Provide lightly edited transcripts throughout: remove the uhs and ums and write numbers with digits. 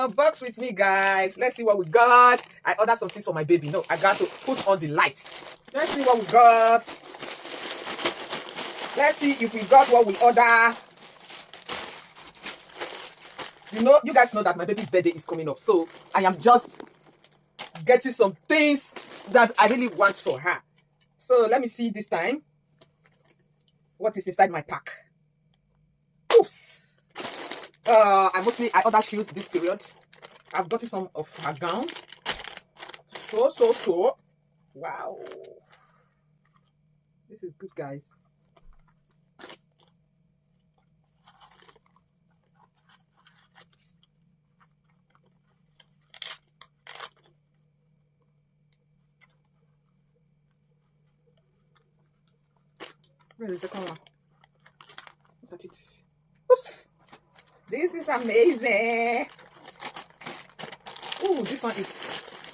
Box with me, guys. Let's see what we got. I ordered some things for my baby. No, I got to put on the lights. Let's see what we got. Let's see if we got what we order. You guys know that my baby's birthday is coming up, so I am just getting some things that I really want for her. So let me see this time what is inside my pack. Oops. I order shoes this period. I've gotten some of her gowns. So. Wow. This is good, guys. Where is the second one? Look at it. Oops. This is amazing. Oh, this one is...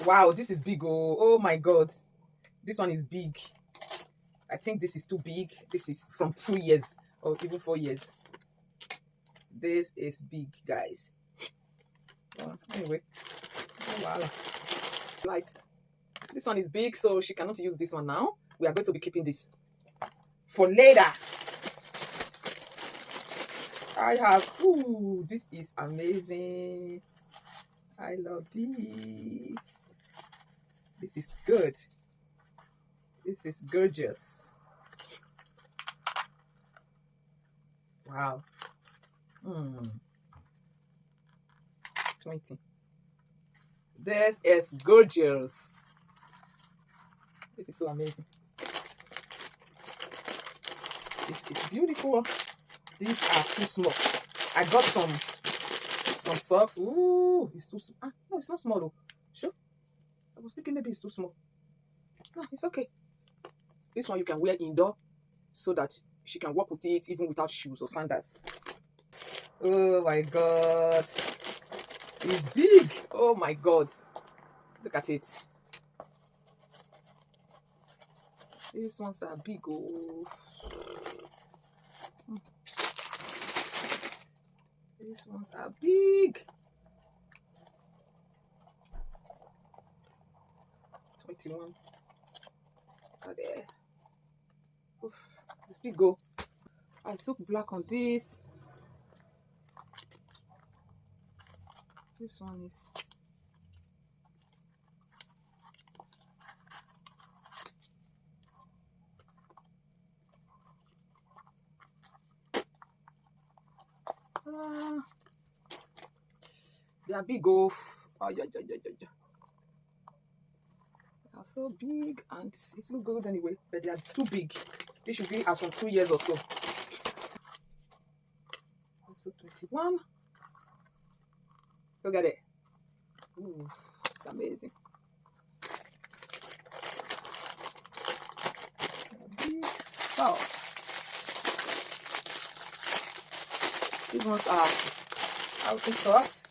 Wow, this is big. Oh my God. This one is big. I think this is too big. This is from 2 years or even 4 years. This is big, guys. Anyway. Oh, wow. Right. This one is big, so she cannot use this one now. We are going to be keeping this for later. I have, this is amazing. I love this. This is good. This is gorgeous. Wow. 20. This is gorgeous. This is so amazing. It's beautiful. These are too small. I got some socks. Ooh, it's too small. No, it's not small though. Sure. I was thinking maybe it's too small. No, it's okay. This one you can wear indoor so that she can walk with it even without shoes or sandals. Oh my God. It's big. Oh my God. Look at it. These ones are big. Oh. These ones are big. 21. Look there. Oof. It's big. Go. I took black on this. This one is... they are big. Oh, yeah. They are so big and it's look good anyway, but they are too big. They should be as from 2 years or so. Also 21. Look at it. Ooh, it's amazing. Oh. These ones are outing socks.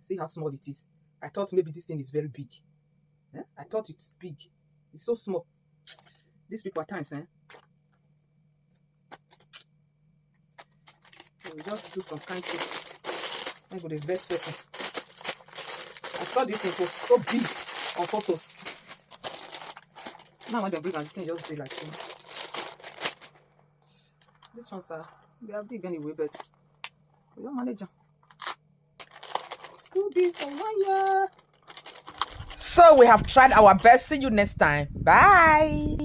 See how small it is. I thought maybe this thing is very big. I thought it's big. It's so small. These people at times, we just do some kind thing. Maybe the best person. I saw this thing was so big on photos. Now when they bring out this thing, just be like this. These ones they are big anyway, but we don't manage them. It's too big for 1 year. So we have tried our best. See you next time. Bye.